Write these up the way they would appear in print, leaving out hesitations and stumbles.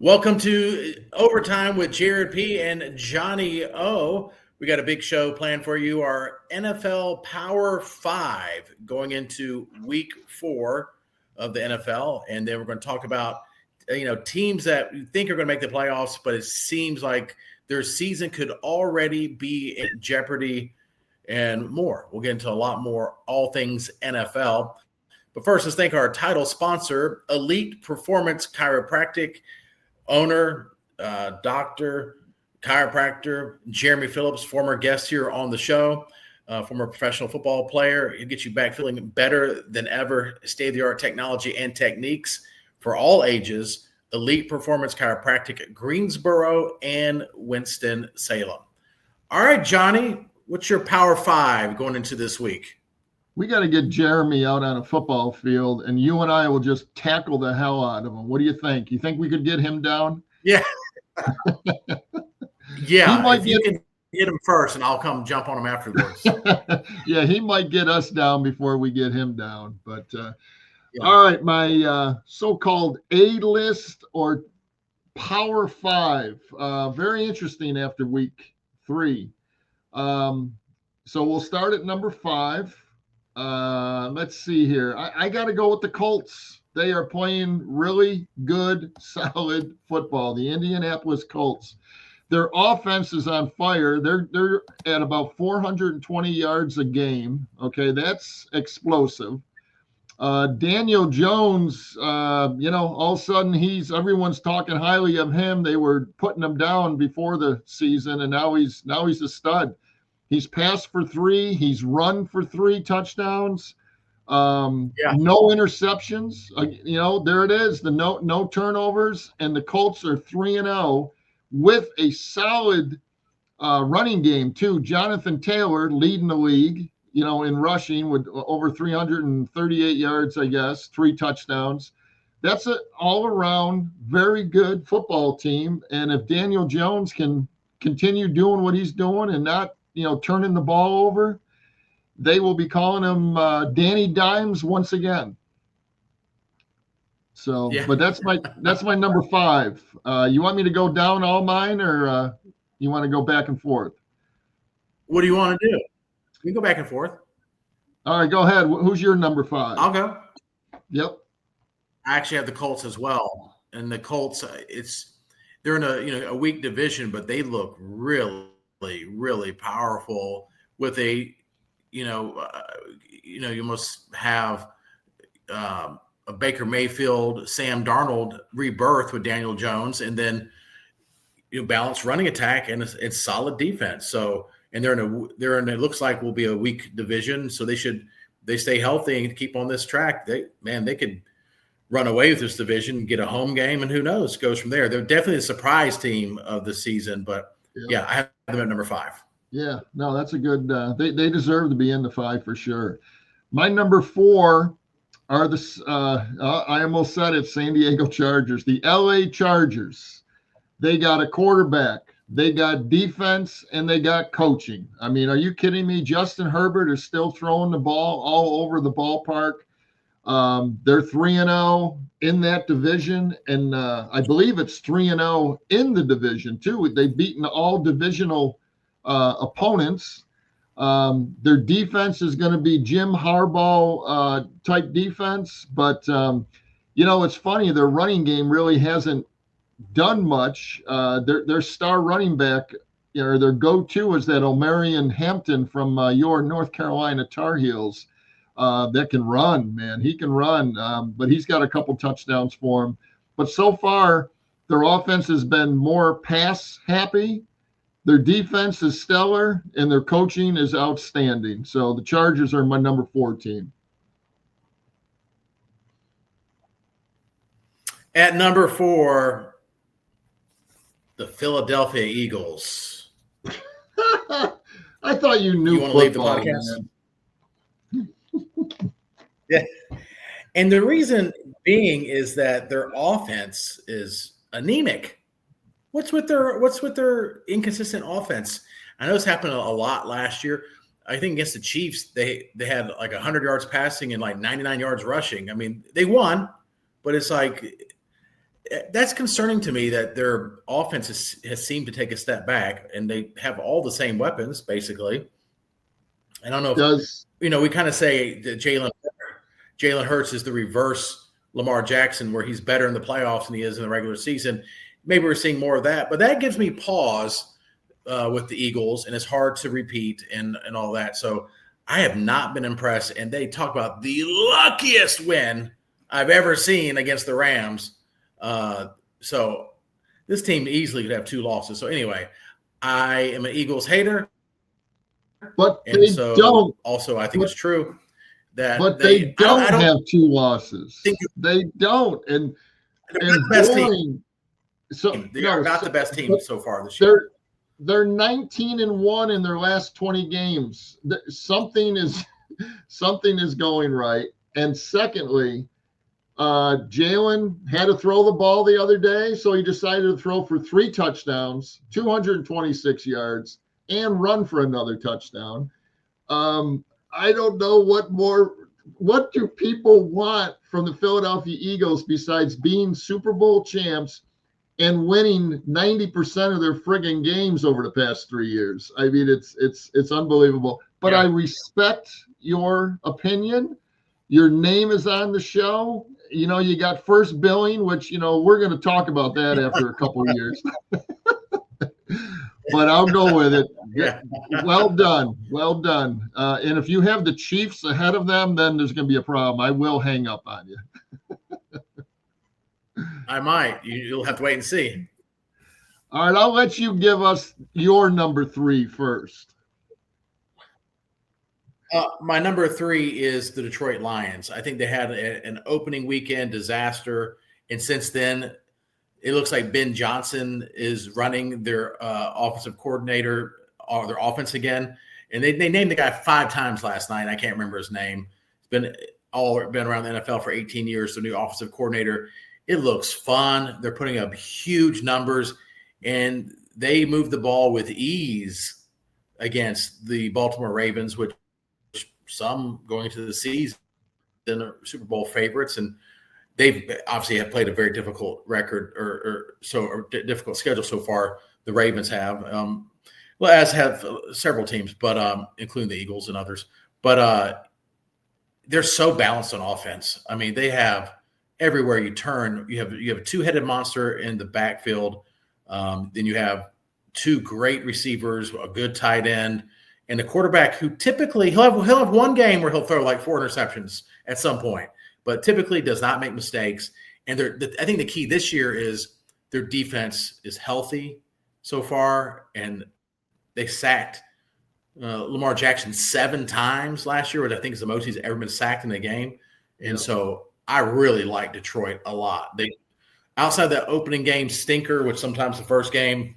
Welcome to Overtime with Jared P. and Johnny O. We got a big show planned for you. Our NFL Power 5 going into week 4 of the NFL. And then we're going to talk about, teams that you think are going to make the playoffs, but it seems like their season could already be in jeopardy and more. We'll get into a lot more, all things NFL. But first, let's thank our title sponsor, Elite Performance Chiropractic. Owner, doctor, chiropractor, Jeremy Phillips, former guest here on the show, former professional football player. He'll get you back feeling better than ever. State-of-the-art technology and techniques for all ages. Elite Performance Chiropractic at Greensboro and Winston-Salem. All right, Johnny, what's your Power 5 going into this week? We got to get Jeremy out on a football field, and you and I will just tackle the hell out of him. What do you think? You think we could get him down? Yeah. Yeah, if you can get him first, and I'll come jump on him afterwards. Yeah, he might get us down before we get him down. But, All right, my so-called A-list or Power 5. Very interesting after week 3. So we'll start at number 5. Let's see here. I got to go with the Colts. They are playing really good, solid football. The Indianapolis Colts. Their offense is on fire. They're at about 420 yards a game. Okay, that's explosive. Daniel Jones, all of a sudden everyone's talking highly of him. They were putting him down before the season, and now he's a stud. He's passed for 3. He's run for 3 touchdowns. No interceptions. There it is. The no turnovers, and the Colts are 3-0 with a solid running game too. Jonathan Taylor leading the league, in rushing with over 338 yards, I guess, 3 touchdowns. That's an all-around very good football team. And if Daniel Jones can continue doing what he's doing and not turning the ball over, they will be calling him Danny Dimes once again. So, yeah. But that's my number 5. You want me to go down all mine, or you want to go back and forth? What do you want to do? We can go back and forth. All right, go ahead. Who's your number 5? I'll go. Yep. I actually have the Colts as well, and the Colts, they're in a weak division, but they look really, really powerful with you must have a Baker Mayfield, Sam Darnold rebirth with Daniel Jones, and then balanced running attack and it's solid defense. So, and they're in it looks like will be a weak division. So they stay healthy and keep on this track. They could run away with this division and get a home game, and who knows, goes from there. They're definitely a surprise team of the season, but yeah, I have them at number 5. Yeah, no, that's a good. They deserve to be in the 5 for sure. My number 4 are I almost said it, San Diego Chargers, the LA Chargers. They got a quarterback, they got defense, and they got coaching. I mean, are you kidding me? Justin Herbert is still throwing the ball all over the ballpark. They're 3-0 in that division, and I believe it's 3-0 in the division too. They've beaten all divisional opponents. Their defense is going to be Jim Harbaugh type defense, but it's funny, their running game really hasn't done much. Their star running back, their go-to is that Omarion Hampton from your North Carolina Tar Heels. That can run, man. He can run, but he's got a couple touchdowns for him. But so far, their offense has been more pass happy. Their defense is stellar, and their coaching is outstanding. So the Chargers are my number 4 team. At number 4, the Philadelphia Eagles. I thought you knew. You want to leave the podcast? Yeah. And the reason being is that their offense is anemic. What's with their inconsistent offense? I know this happened a lot last year. I think against the Chiefs, they had like 100 yards passing and like 99 yards rushing. I mean, they won, but it's like that's concerning to me that their offense has seemed to take a step back, and they have all the same weapons basically. I don't know if we kind of say that Jalen Hurts is the reverse Lamar Jackson, where he's better in the playoffs than he is in the regular season. Maybe we're seeing more of that, but that gives me pause with the Eagles, and it's hard to repeat and all that. So I have not been impressed, and they talk about the luckiest win I've ever seen against the Rams. So this team easily could have 2 losses. So anyway, I am an Eagles hater. But they don't. Also, I think it's true that they don't have 2 losses. They don't. And they're the best team. So they are not the best team so far this year. They're 19-1 in their last 20 games. Something is going right. And secondly, Jalen had to throw the ball the other day, so he decided to throw for 3 touchdowns, 226 yards, and run for another touchdown. I don't know what do people want from the Philadelphia Eagles besides being Super Bowl champs and winning 90% of their friggin' games over the past 3 years. I mean, it's unbelievable. But I respect your opinion. Your name is on the show. You got first billing, which, we're going to talk about that after a couple of years. But I'll go with it. Yeah. Well done. Well done. And if you have the Chiefs ahead of them, then there's going to be a problem. I will hang up on you. I might. You'll have to wait and see. All right. I'll let you give us your number 3 first. My number 3 is the Detroit Lions. I think they had an opening weekend disaster. And since then, it looks like Ben Johnson is running their offensive coordinator or their offense again. And they named the guy 5 times last night. I can't remember his name. He's been around the NFL for 18 years, the new offensive coordinator. It looks fun. They're putting up huge numbers, and they moved the ball with ease against the Baltimore Ravens, which some going into the season are Super Bowl favorites, and they've obviously have played a very difficult record or difficult schedule so far. The Ravens have, as have several teams, but including the Eagles and others. But they're so balanced on offense. I mean, they have everywhere you turn. You have a 2-headed monster in the backfield. Then you have 2 great receivers, a good tight end, and a quarterback who typically he'll have one game where he'll throw like 4 interceptions at some point, but typically does not make mistakes. And I think the key this year is their defense is healthy so far, and they sacked Lamar Jackson 7 times last year, which I think is the most he's ever been sacked in a game. And so I really like Detroit a lot. They outside that opening game stinker, which sometimes the first game,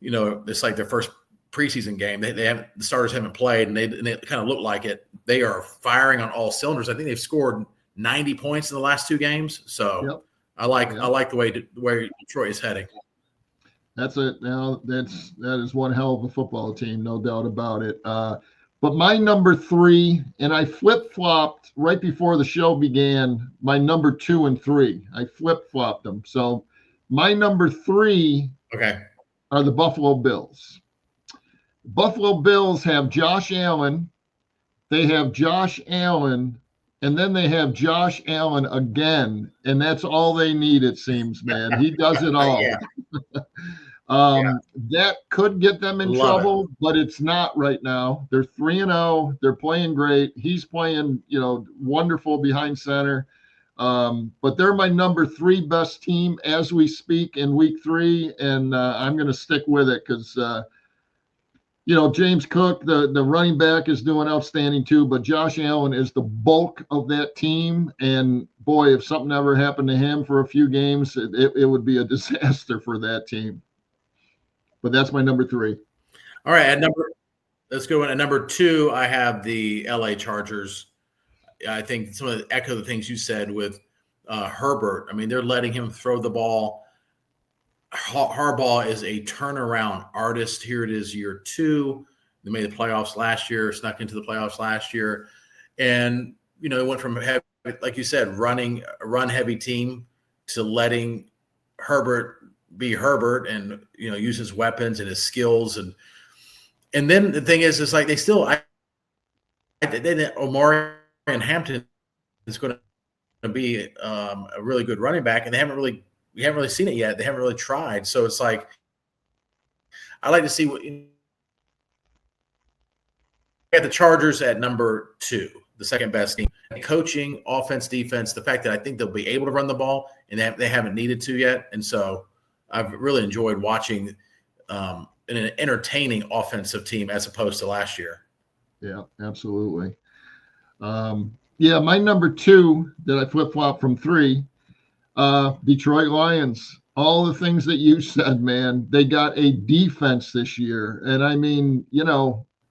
it's like their first preseason game. The starters haven't played, and they kind of look like it. They are firing on all cylinders. I think they've scored 90 points in the last 2 games. So I like the way Detroit is heading. That's it. Now that is one hell of a football team, no doubt about it. But my number 3, and I flip-flopped right before the show began, my number 2 and 3. I flip-flopped them. So my number 3 are the Buffalo Bills. Buffalo Bills have Josh Allen. They have Josh Allen, and then they have Josh Allen again, and that's all they need, it seems, man. He does it all. That could get them in trouble, but it's not right now. They're 3-0. They're playing great. He's playing, wonderful behind center. But they're my number 3 best team as we speak in week 3, and I'm going to stick with it because James Cook, the running back, is doing outstanding too, but Josh Allen is the bulk of that team. And boy, if something ever happened to him for a few games, it would be a disaster for that team. But that's my number 3. All right. Let's go in. At number 2, I have the LA Chargers. I think some of the things you said with Herbert. I mean, they're letting him throw the ball. Harbaugh is a turnaround artist. Here it is, year 2. They made the playoffs last year, snuck into the playoffs last year. And, it went from, like you said, run heavy team to letting Herbert be Herbert and use his weapons and his skills and then the thing is like they still Omari and Hampton is going to be a really good running back, and we haven't really seen it yet. They haven't really tried, so it's like I like to see what got the Chargers at number 2, the second best team. Coaching, offense, defense, the fact that I think they'll be able to run the ball, and they haven't needed to yet. And so I've really enjoyed watching an entertaining offensive team as opposed to last year. Yeah, absolutely. My number 2 that I flip-flop from 3, Detroit Lions. All the things that you said, man, they got a defense this year. And I mean,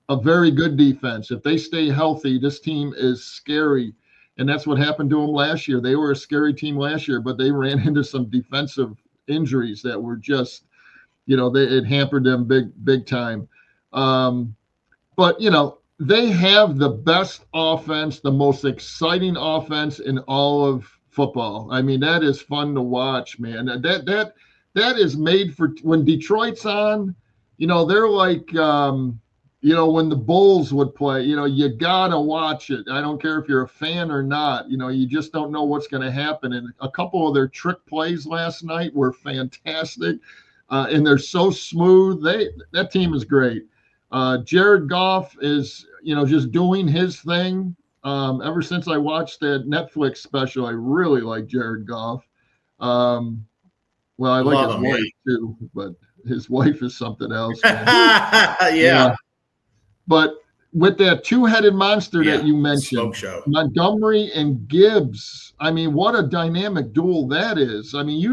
a very good defense. If they stay healthy, this team is scary. And that's what happened to them last year. They were a scary team last year, but they ran into some defensive injuries that were just, it hampered them big time. But, they have the best offense, the most exciting offense in all of football. I mean, that is fun to watch, man. That is made for when Detroit's on, they're like, when the Bulls would play, you gotta watch it. I don't care if you're a fan or not. You just don't know what's going to happen. And a couple of their trick plays last night were fantastic, and they're so smooth. That team is great. Jared Goff is, just doing his thing. Ever since I watched that Netflix special, I really like Jared Goff. I like his wife too, but his wife is something else. Yeah. But with that two-headed monster that you mentioned, Montgomery and Gibbs, I mean, what a dynamic duel that is. I mean,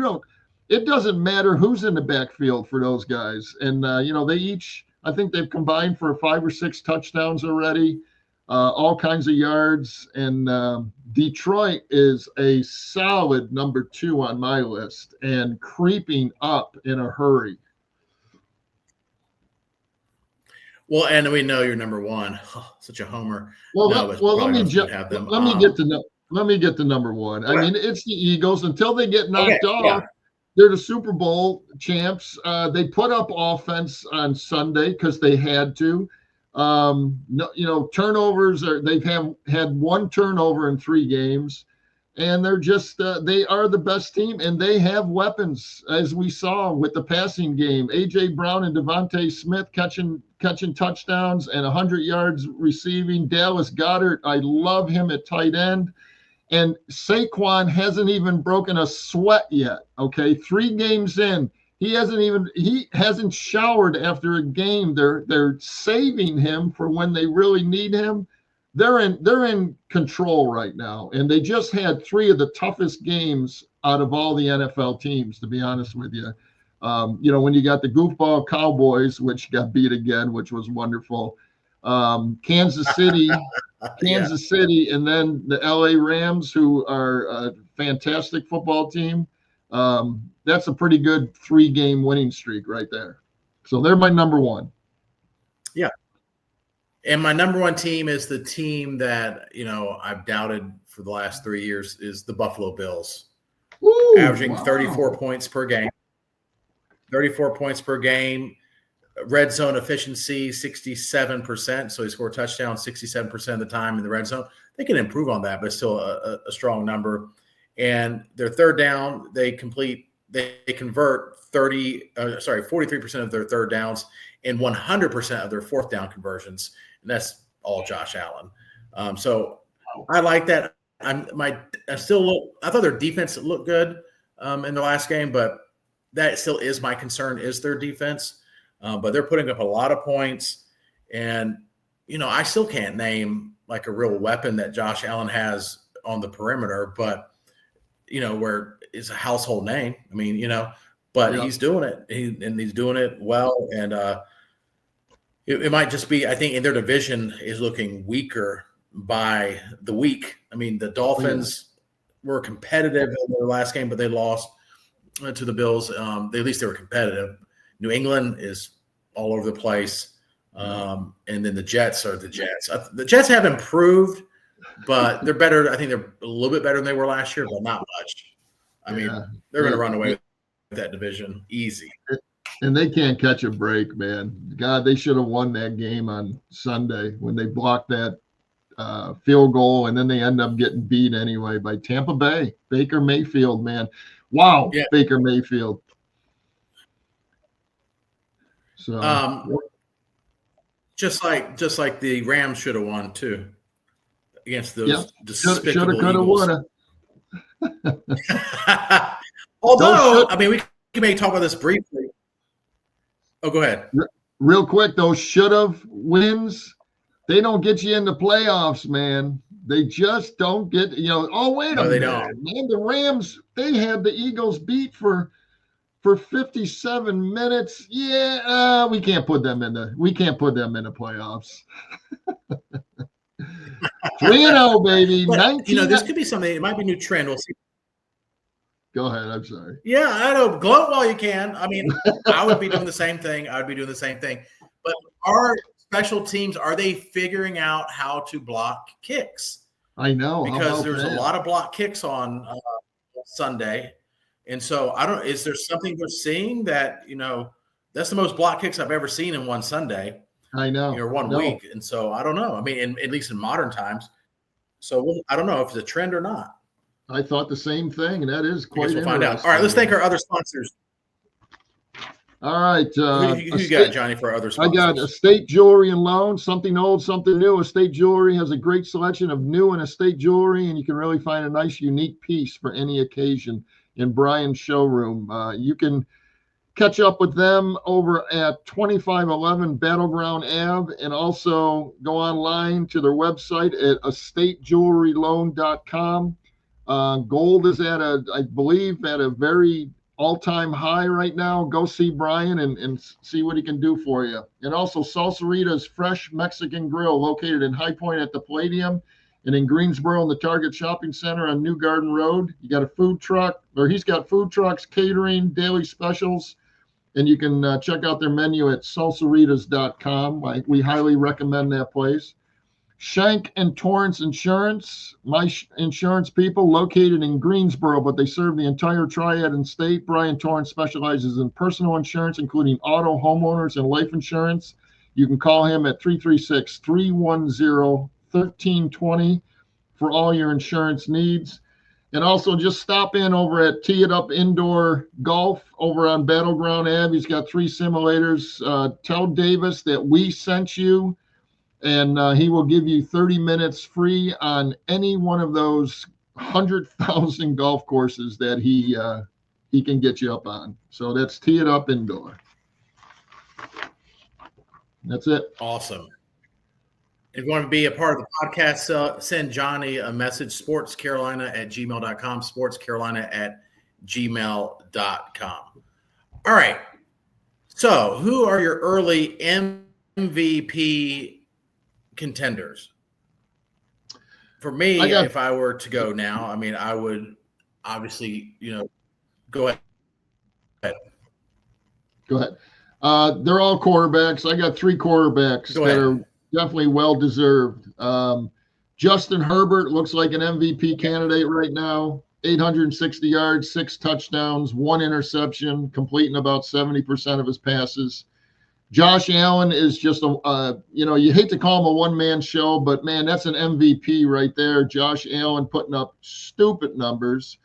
it doesn't matter who's in the backfield for those guys. And, they each, I think they've combined for 5 or 6 touchdowns already, all kinds of yards. And Detroit is a solid number 2 on my list and creeping up in a hurry. Well, and we know you're number 1. Oh, such a homer. Let me get to number 1. I mean, it's the Eagles until they get knocked off. Yeah. They're the Super Bowl champs. They put up offense on Sunday because they had to. Turnovers they've had 1 turnover in 3 games, and they're just they are the best team, and they have weapons, as we saw with the passing game. AJ Brown and Devontae Smith catching touchdowns and 100 yards receiving. Dallas Goedert, I love him at tight end. And Saquon hasn't even broken a sweat yet. Okay, 3 games in, he hasn't showered after a game. They're saving him for when they really need him. They're in control right now, and they just had 3 of the toughest games out of all the NFL teams, to be honest with you. When you got the goofball Cowboys, which got beat again, which was wonderful. Kansas City, and then the LA Rams, who are a fantastic football team. That's a pretty good 3-game winning streak right there. So they're my number 1. Yeah. And my number 1 team is the team that, I've doubted for the last 3 years is the Buffalo Bills. Ooh, averaging 34 points per game. 34 points per game. Red zone efficiency, 67%. So he scored touchdowns 67% of the time in the red zone. They can improve on that, but it's still a strong number. And their third down, they convert 43% of their third downs and 100% of their fourth down conversions. And that's all Josh Allen. So I like that. I thought their defense looked good in the last game, but that still is my concern, is their defense. But they're putting up a lot of points. And, I still can't name like a real weapon that Josh Allen has on the perimeter, but, where it's a household name. I mean, he's doing it. He's doing it well. And it might just be, I think, in their division is looking weaker by the week. I mean, the Dolphins were competitive in their last game, but they lost to the Bills. At least they were competitive. New England is all over the place. And then the Jets are the Jets. The Jets have improved, but they're better. I think they're a little bit better than they were last year, but not much. I mean, they're going to run away with that division. Easy. And they can't catch a break, man. God, they should have won that game on Sunday when they blocked that field goal, and then they end up getting beat anyway by Tampa Bay. Baker Mayfield, man. Wow, yeah. Baker Mayfield. So just like the Rams should have won too against those despicable shoulda, coulda, Eagles. Although, I mean, we may talk about this briefly. Oh, go ahead. Real quick, those should-have wins, they don't get you in the playoffs, man. They just don't get, wait a minute. Don't. Man, the Rams, they had the Eagles beat for 57 minutes. Yeah, we can't put them in the playoffs. 3-0, baby. But, this could be something. It might be a new trend. We'll see. Go ahead. I'm sorry. Yeah, I know. Gloat while you can. I mean, I would be doing the same thing. But our special teams, are they figuring out how to block kicks? I know. Because there's a lot of block kicks on Sunday. And so is there something we're seeing that, that's the most block kicks I've ever seen in one Sunday. I know. Or one week. And so I don't know. I mean, at least in modern times. So I don't know if it's a trend or not. I thought the same thing, and that is quite interesting. We'll find out. All right, let's thank our other sponsors. All right. Who you got, Johnny, for our other sponsors? I got Estate Jewelry and Loan, something old, something new. Estate Jewelry has a great selection of new and estate jewelry, and you can really find a nice, unique piece for any occasion in Brian's showroom. You can catch up with them over at 2511 Battleground Ave, and also go online to their website at estatejewelryloan.com. Gold is I believe at a very all-time high right now. Go see Brian and see what he can do for you. And also Salsarita's Fresh Mexican Grill, located in High Point at the Palladium, and in Greensboro in the Target Shopping Center on New Garden Road. You got a food truck, or he's got food trucks, catering, daily specials, and you can check out their menu at salsaritas.com. We highly recommend that place. Shank and Torrance Insurance, my insurance people, located in Greensboro, but they serve the entire Triad and state. Brian Torrance specializes in personal insurance, including auto, homeowners, and life insurance. You can call him at 336-310-1320 for all your insurance needs. And also just stop in over at Tee It Up Indoor Golf over on Battleground Ave. He's got 3 simulators. Tell Davis that we sent you, and he will give you 30 minutes free on any one of those 100,000 golf courses that he can get you up on. So that's Tee It Up Indoor. That's it. Awesome. If you want to be a part of the podcast, send Johnny a message, sportscarolina@gmail.com, sportscarolina@gmail.com. All right. So who are your early MVP contenders? For me, if I were to go now, I mean, I would obviously, go ahead. Go ahead. They're all quarterbacks. I got 3 quarterbacks that are definitely well-deserved. Justin Herbert looks like an MVP candidate right now. 860 yards, 6 touchdowns, 1 interception, completing about 70% of his passes. Josh Allen is just you hate to call him a one-man show, but man, that's an MVP right there. Josh Allen putting up stupid numbers.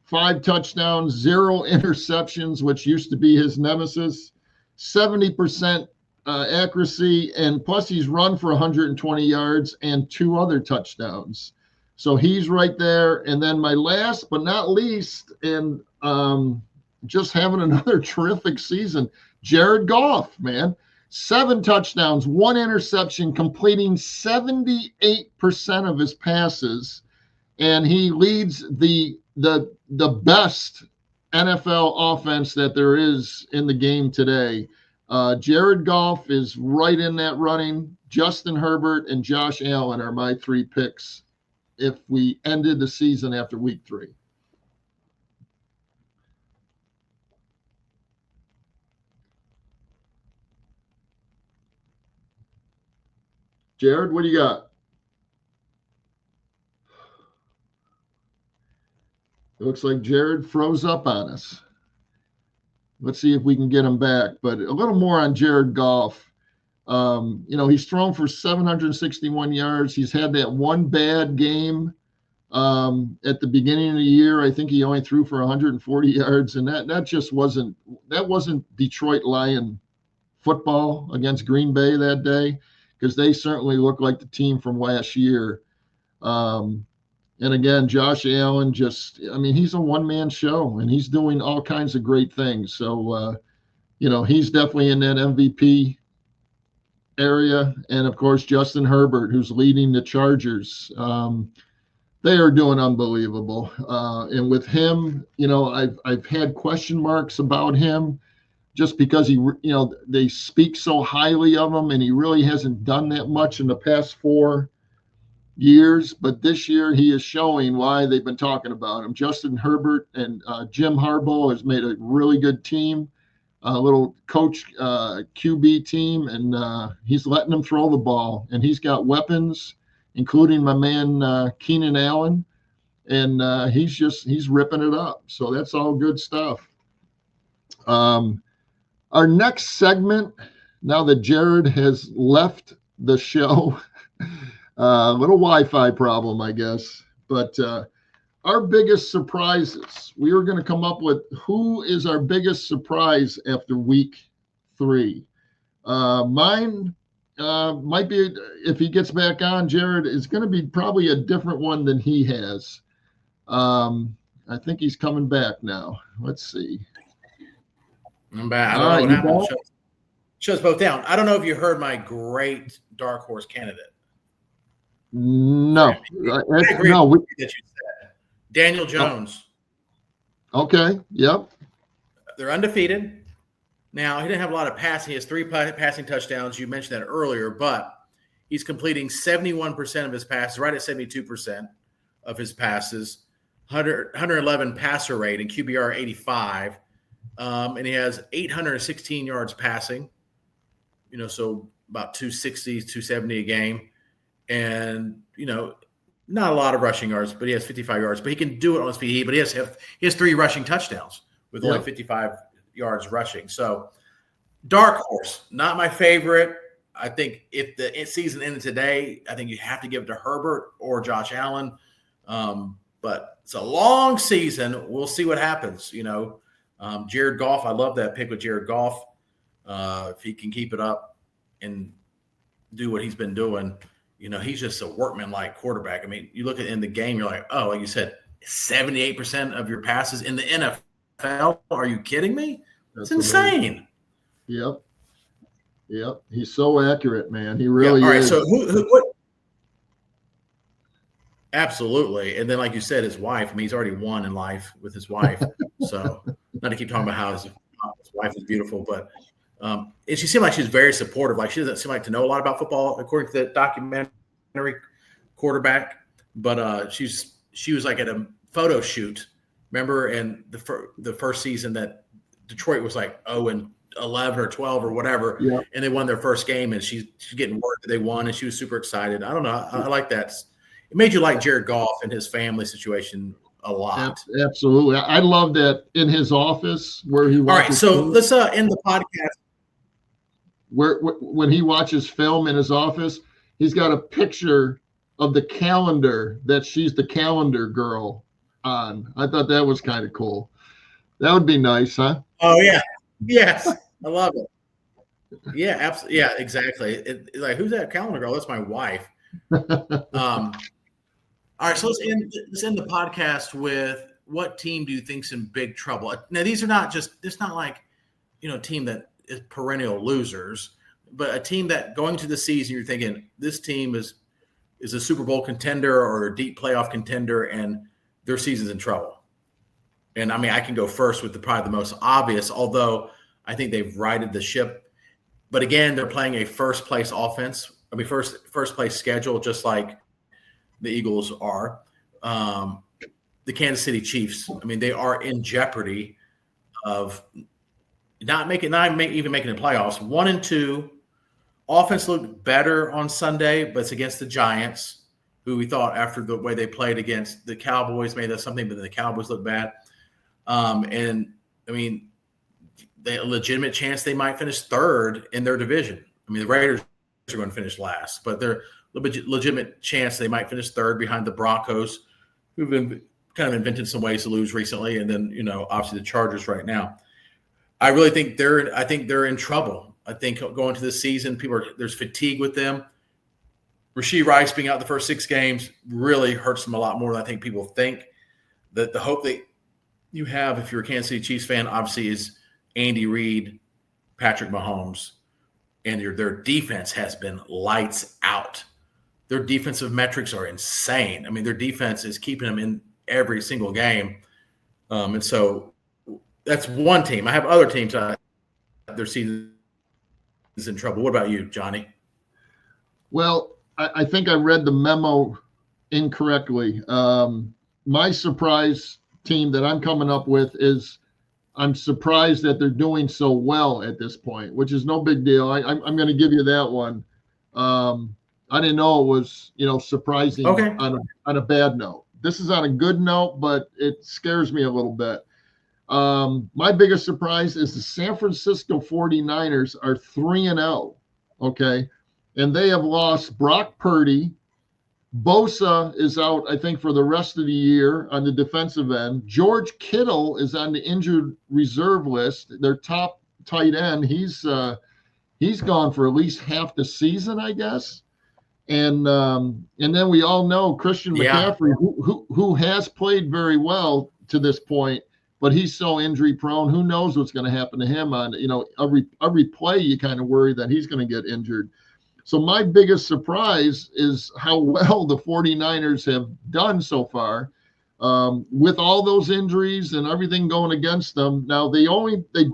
5 touchdowns, 0 interceptions, which used to be his nemesis. 70% accuracy, and plus he's run for 120 yards and 2 other touchdowns. So he's right there. And then my last but not least, and just having another terrific season, Jared Goff, man. 7 touchdowns, 1 interception, completing 78% of his passes, and he leads the best NFL offense that there is in the game today. Jared Goff is right in that running. Justin Herbert and Josh Allen are my 3 picks if we ended the season after week 3. Jared, what do you got? It looks like Jared froze up on us. Let's see if we can get him back. But a little more on Jared Goff. He's thrown for 761 yards. He's had that one bad game at the beginning of the year. I think he only threw for 140 yards, and that just wasn't Detroit Lion football against Green Bay that day, because they certainly look like the team from last year. And again, Josh Allen he's a one-man show, and he's doing all kinds of great things. So, he's definitely in that MVP area. And of course, Justin Herbert, who's leading the Chargers. They are doing unbelievable. And with him, I've had question marks about him just because they speak so highly of him, and he really hasn't done that much in the past 4 years. But this year he is showing why they've been talking about him. Justin Herbert and Jim Harbaugh has made a really good team, a little coach QB team, and he's letting them throw the ball, and he's got weapons, including my man Keenan Allen, and he's ripping it up. So that's all good stuff. Our next segment, now that Jared has left the show, a little Wi-Fi problem, I guess, but our biggest surprises. We were going to come up with who is our biggest surprise after week 3. Mine might be, if he gets back on, Jared, is going to be probably a different one than he has. I think he's coming back now. Let's see. I'm back. I don't know what happened. Shut us both down. I don't know if you heard my great dark horse candidate. No. I agree with that you said. Daniel Jones. Okay. Yep. They're undefeated. Now, he didn't have a lot of passing. He has 3 passing touchdowns. You mentioned that earlier, but he's completing 71% of his passes, right at 72% of his passes, 111 passer rate, and QBR 85. And he has 816 yards passing, so about 260, 270 a game. And, not a lot of rushing yards, but he has 55 yards. But he can do it on his feet. But he has 3 rushing touchdowns with only 55 yards rushing. So, dark horse, not my favorite. I think if the season ended today, I think you have to give it to Herbert or Josh Allen. But it's a long season. We'll see what happens. Jared Goff, I love that pick with Jared Goff. If he can keep it up and do what he's been doing, he's just a workman-like quarterback. I mean, you look at in the game, you're like, oh, like you said, 78% of your passes in the NFL. Are you kidding me? That's insane. Amazing. Yep. He's so accurate, man. He really is. All right, so what? Absolutely. And then, like you said, his wife, he's already won in life with his wife. So not to keep talking about how his wife is beautiful, but and she seemed like she's very supportive. Like, she doesn't seem like to know a lot about football, according to the documentary quarterback. But she was like at a photo shoot, remember, in the first season that Detroit was like 0-11 or 12 or whatever, and they won their first game, and she's getting word that they won, and she was super excited. I don't know. I like that. It made you like Jared Goff and his family situation a lot. Absolutely. I love that in his office where he watches. All right, so let's end the podcast. When he watches film in his office, he's got a picture of the calendar that she's the calendar girl on. I thought that was kind of cool. That would be nice, huh? Oh, yeah. Yes. I love it. Yeah, absolutely. Yeah, exactly. Like, who's that calendar girl? That's my wife. All right, so let's end the podcast with, what team do you think's in big trouble? Now, these are not just – it's not like, a team that is perennial losers, but a team that going to the season you're thinking this team is a Super Bowl contender or a deep playoff contender, and their season's in trouble. And, I can go first with probably the most obvious, although I think they've righted the ship. But, again, they're playing a first-place offense. First-place schedule, just like the Eagles are. The Kansas City Chiefs, they are in jeopardy of not even making the playoffs. 1-2. Offense looked better on Sunday, but it's against the Giants, who we thought after the way they played against the Cowboys made that something, but then the Cowboys looked bad. a legitimate chance they might finish third in their division. I mean, the Raiders are going to finish last, but they're a legitimate chance they might finish third behind the Broncos, who've been kind of invented some ways to lose recently, and then obviously the Chargers right now. I really think they're in trouble. I think going to this season, there's fatigue with them. Rashee Rice being out the first 6 games really hurts them a lot more than I think people think. The hope that you have if you're a Kansas City Chiefs fan, obviously, is Andy Reid, Patrick Mahomes, and their defense has been lights out. Their defensive metrics are insane. I mean, their defense is keeping them in every single game. And so that's one team. I have other teams their season is in trouble. What about you, Johnny? Well, I think I read the memo incorrectly. My surprise team that I'm coming up with is I'm surprised that they're doing so well at this point, which is no big deal. I'm going to give you that one. I didn't know it was, surprising on a bad note. This is on a good note, but it scares me a little bit. My biggest surprise is the San Francisco 49ers are 3-0, okay? And they have lost Brock Purdy. Bosa is out, I think, for the rest of the year on the defensive end. George Kittle is on the injured reserve list. Their top tight end, he's gone for at least half the season, I guess. And then we all know Christian McCaffrey, who has played very well to this point, but he's so injury prone. Who knows what's going to happen to him on, every play you kind of worry that he's going to get injured. So my biggest surprise is how well the 49ers have done so far with all those injuries and everything going against them. Now they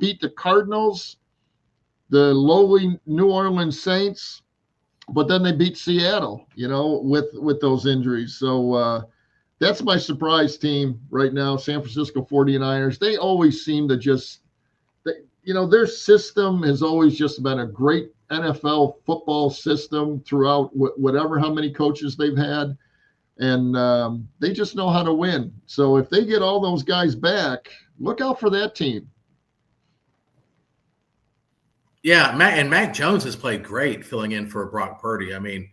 beat the Cardinals, the lowly New Orleans Saints, but then they beat Seattle, with those injuries. So that's my surprise team right now, San Francisco 49ers. They always seem to their system has always just been a great NFL football system throughout how many coaches they've had. And they just know how to win. So if they get all those guys back, look out for that team. Yeah, Mac Jones has played great filling in for Brock Purdy. I mean,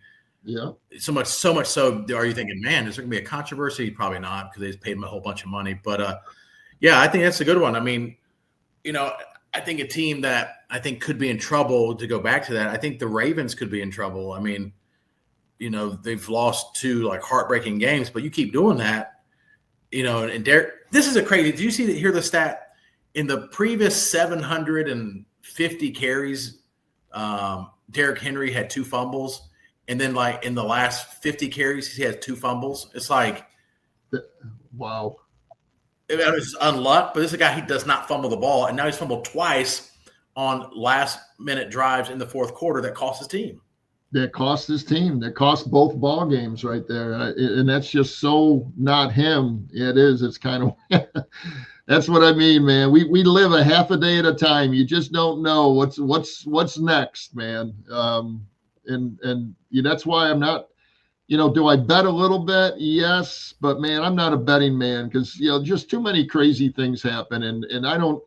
so much so, are you thinking, man, is there going to be a controversy? Probably not, because they paid him a whole bunch of money. But, I think that's a good one. I mean, I think a team that I think could be in trouble, to go back to that, I think the Ravens could be in trouble. I mean, they've lost 2 heartbreaking games, but you keep doing that, and Derek, this is a crazy. Did you hear the stat in the previous 750 carries? Derrick Henry had 2 fumbles, and then in the last 50 carries, he had 2 fumbles. It's wow. It was unluck, but this is a guy, he does not fumble the ball, and now he's fumbled twice on last-minute drives in the fourth quarter that cost his team. That cost his team. That cost both ball games right there, and that's just so not him. It is. It's kind of that's what I mean, man. We live a half a day at a time. You just don't know what's next, man. And that's why I'm not. Do I bet a little bit? Yes, but man, I'm not a betting man because just too many crazy things happen, and I don't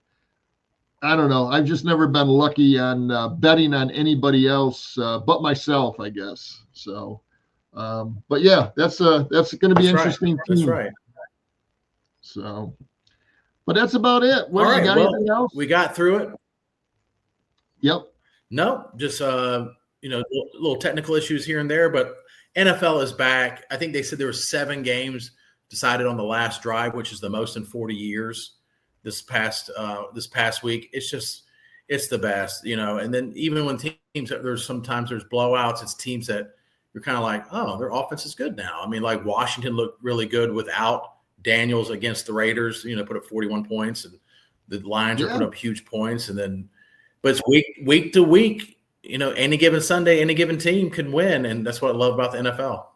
know. I've just never been lucky on betting on anybody else but myself, I guess. So, but yeah, that's going to be interesting. That's right. So, but that's about it. All right. Anything else? We got through it. Yep. No, just little technical issues here and there, but NFL is back. I think they said there were 7 games decided on the last drive, which is the most in 40 years. This past week, it's the best, And then even when teams, sometimes there's blowouts. It's teams that you're kind of like, oh, their offense is good now. I mean, like Washington looked really good without Daniels against the Raiders. Put up 41 points, and the Lions are putting up huge points. And then, but it's week to week. Any given Sunday, any given team can win, and that's what I love about the NFL.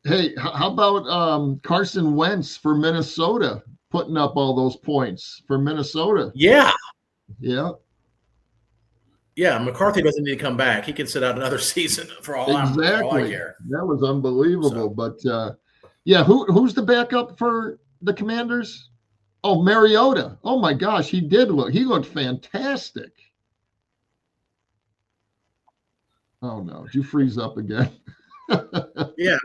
Hey, how about Carson Wentz for Minnesota putting up all those points for Minnesota? Yeah. McCarthy doesn't need to come back. He can sit out another season for all I care. That was unbelievable. So. But who's the backup for the Commanders? Oh, Mariota. Oh my gosh, he looked fantastic. Oh no, did you freeze up again? Yeah.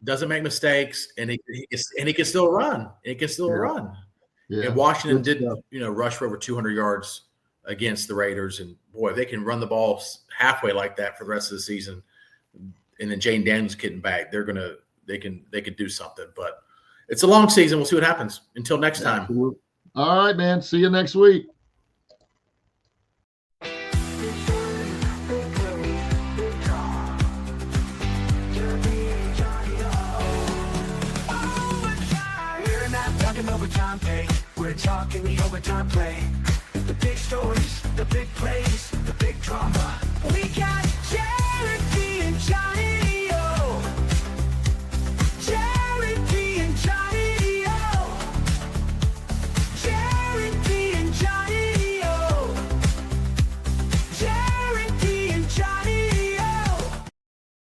Doesn't make mistakes, and he can still run. He can still run. Yeah. And Washington did, rush for over 200 yards against the Raiders. And boy, if they can run the ball halfway like that for the rest of the season, and then Jane Daniels getting back, they can do something. But it's a long season. We'll see what happens. Until next time. All right, man. See you next week. Overtime pay. We're talking the overtime play. The big stories, the big plays, the big drama. We got